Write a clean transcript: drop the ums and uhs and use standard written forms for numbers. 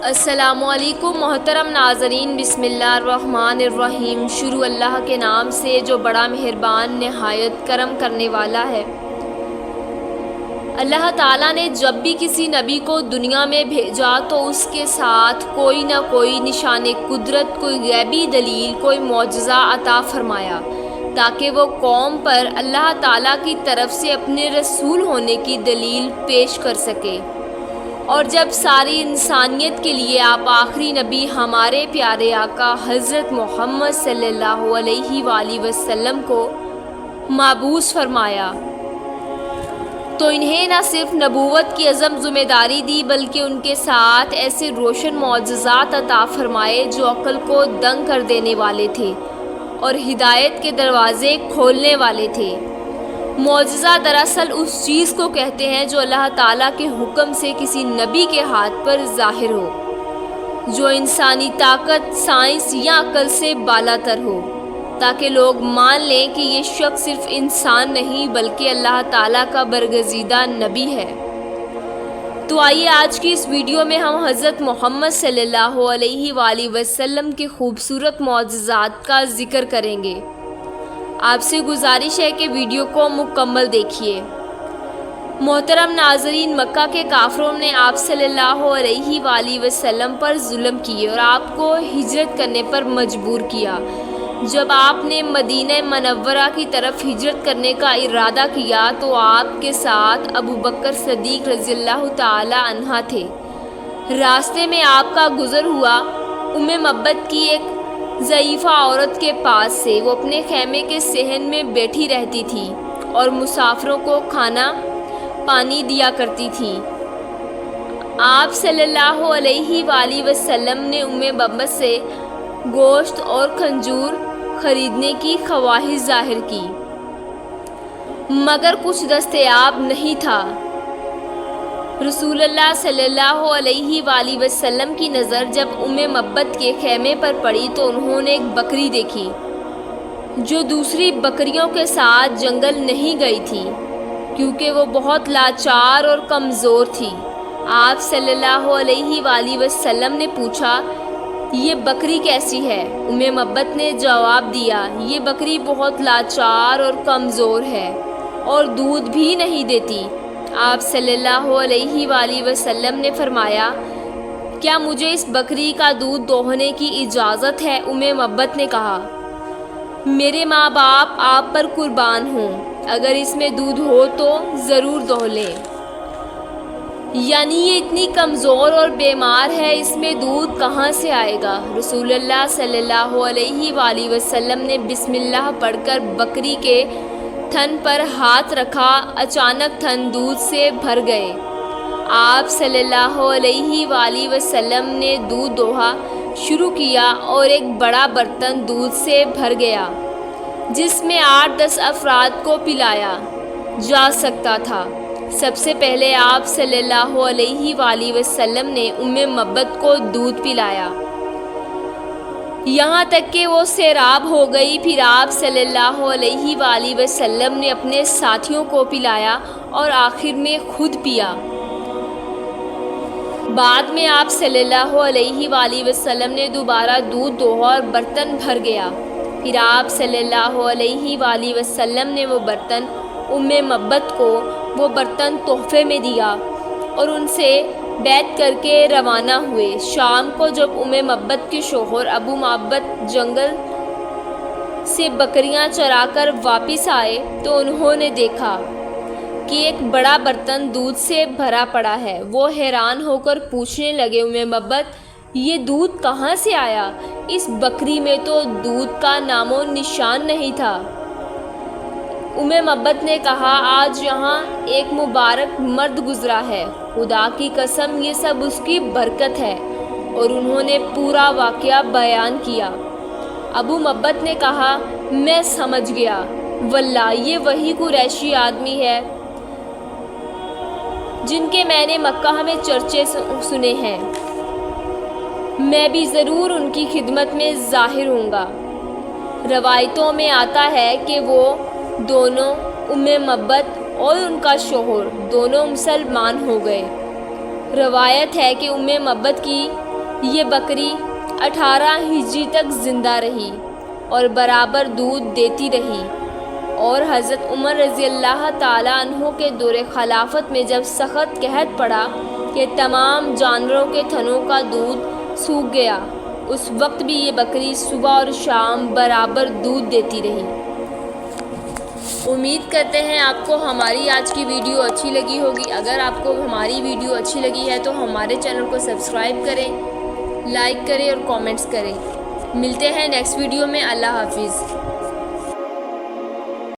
السلام علیکم محترم ناظرین، بسم اللہ الرحمن الرحیم۔ شروع اللہ کے نام سے جو بڑا مہربان نہایت کرم کرنے والا ہے۔ اللہ تعالیٰ نے جب بھی کسی نبی کو دنیا میں بھیجا تو اس کے ساتھ کوئی نہ کوئی نشان قدرت، کوئی غیبی دلیل، کوئی معجزہ عطا فرمایا تاکہ وہ قوم پر اللہ تعالیٰ کی طرف سے اپنے رسول ہونے کی دلیل پیش کر سکے۔ اور جب ساری انسانیت کے لیے آپ آخری نبی ہمارے پیارے آقا حضرت محمد صلی اللہ علیہ وآلہ وسلم کو مبعوث فرمایا تو انہیں نہ صرف نبوت کی عظیم ذمہ داری دی بلکہ ان کے ساتھ ایسے روشن معجزات عطا فرمائے جو عقل کو دنگ کر دینے والے تھے اور ہدایت کے دروازے کھولنے والے تھے۔ معجزہ دراصل اس چیز کو کہتے ہیں جو اللہ تعالیٰ کے حکم سے کسی نبی کے ہاتھ پر ظاہر ہو، جو انسانی طاقت، سائنس یا عقل سے بالا تر ہو، تاکہ لوگ مان لیں کہ یہ شخص صرف انسان نہیں بلکہ اللہ تعالیٰ کا برگزیدہ نبی ہے۔ تو آئیے آج کی اس ویڈیو میں ہم حضرت محمد صلی اللہ علیہ وآلہ وسلم کے خوبصورت معجزات کا ذکر کریں گے۔ آپ سے گزارش ہے کہ ویڈیو کو مکمل دیکھیے۔ محترم ناظرین، مکہ کے کافروں نے آپ صلی اللہ علیہ وآلہ وسلم پر ظلم کیے اور آپ کو ہجرت کرنے پر مجبور کیا۔ جب آپ نے مدینہ منورہ کی طرف ہجرت کرنے کا ارادہ کیا تو آپ کے ساتھ ابو بکر صدیق رضی اللہ تعالی عنہ تھے۔ راستے میں آپ کا گزر ہوا ام مبت کی ایک ضعیفہ عورت کے پاس سے۔ وہ اپنے خیمے کے صحن میں بیٹھی رہتی تھی اور مسافروں کو کھانا پانی دیا کرتی تھی۔ آپ صلی اللہ علیہ وآلہ وسلم نے ام مبت سے گوشت اور کھجور خریدنے کی خواہش ظاہر کی مگر کچھ دستیاب نہیں تھا۔ رسول اللہ صلی اللہ علیہ وآلہ وسلم کی نظر جب ام مبت کے خیمے پر پڑی تو انہوں نے ایک بکری دیکھی جو دوسری بکریوں کے ساتھ جنگل نہیں گئی تھی کیونکہ وہ بہت لاچار اور کمزور تھی۔ آپ صلی اللہ علیہ وآلہ وسلم نے پوچھا، یہ بکری کیسی ہے؟ ام مبت نے جواب دیا، یہ بکری بہت لاچار اور کمزور ہے اور دودھ بھی نہیں دیتی۔ آپ صلی اللہ علیہ وآلہ وسلم نے فرمایا، کیا مجھے اس بکری کا دودھ دوہنے کی اجازت ہے؟ ام مبت نے کہا، میرے ماں باپ آپ پر قربان ہوں، اگر اس میں دودھ ہو تو ضرور دوہ لیں۔ یعنی یہ اتنی کمزور اور بیمار ہے، اس میں دودھ کہاں سے آئے گا؟ رسول اللہ صلی اللہ علیہ وآلہ وسلم نے بسم اللہ پڑھ کر بکری کے تھن پر ہاتھ رکھا، اچانک تھن دودھ سے بھر گئے۔ آپ صلی اللہ علیہ وآلہ وسلم نے دودھ دوہا شروع کیا اور ایک بڑا برتن دودھ سے بھر گیا جس میں 8-10 افراد کو پلایا جا سکتا تھا۔ سب سے پہلے آپ صلی اللہ علیہ وآلہ وسلم نے ام مبت کو دودھ پلایا یہاں تک کہ وہ سیراب ہو گئی۔ پھر آپ صلی اللہ علیہ وآلہ وسلم نے اپنے ساتھیوں کو پلایا اور آخر میں خود پیا۔ بعد میں آپ صلی اللہ علیہ وآلہ وسلم نے دوبارہ دودھ دوہا اور برتن بھر گیا۔ پھر آپ صلی اللہ علیہ وآلہ وسلم نے وہ برتن ام مبت کو وہ برتن تحفے میں دیا اور ان سے بیعت کر کے روانہ ہوئے۔ شام کو جب ام مبت کے شوہر ابو مبت جنگل سے بکریاں چرا کر واپس آئے تو انہوں نے دیکھا کہ ایک بڑا برتن دودھ سے بھرا پڑا ہے۔ وہ حیران ہو کر پوچھنے لگے، ام مبت، یہ دودھ کہاں سے آیا؟ اس بکری میں تو دودھ کا نام و نشان نہیں تھا۔ ام مبت نے کہا، آج یہاں ایک مبارک مرد گزرا ہے، خدا کی قسم یہ سب اس کی برکت ہے، اور انہوں نے پورا واقعہ بیان کیا۔ ابو مبت نے کہا، میں سمجھ گیا، واللہ یہ وہی قریشی آدمی ہے جن کے میں نے مکہ میں چرچے سنے ہیں، میں بھی ضرور ان کی خدمت میں ظاہر ہوں گا۔ روایتوں میں آتا ہے کہ وہ دونوں ام مبت اور ان کا شوہر دونوں مسلمان ہو گئے۔ روایت ہے کہ ام مبت کی یہ بکری 18 ہجری تک زندہ رہی اور برابر دودھ دیتی رہی، اور حضرت عمر رضی اللہ تعالیٰ عنہ کے دور خلافت میں جب سخت قحط پڑا کہ تمام جانوروں کے تھنوں کا دودھ سوکھ گیا، اس وقت بھی یہ بکری صبح اور شام برابر دودھ دیتی رہی۔ امید کرتے ہیں آپ کو ہماری آج کی ویڈیو اچھی لگی ہوگی۔ اگر آپ کو ہماری ویڈیو اچھی لگی ہے تو ہمارے چینل کو سبسکرائب کریں، لائک کریں اور کامنٹس کریں۔ ملتے ہیں نیکسٹ ویڈیو میں۔ اللہ حافظ۔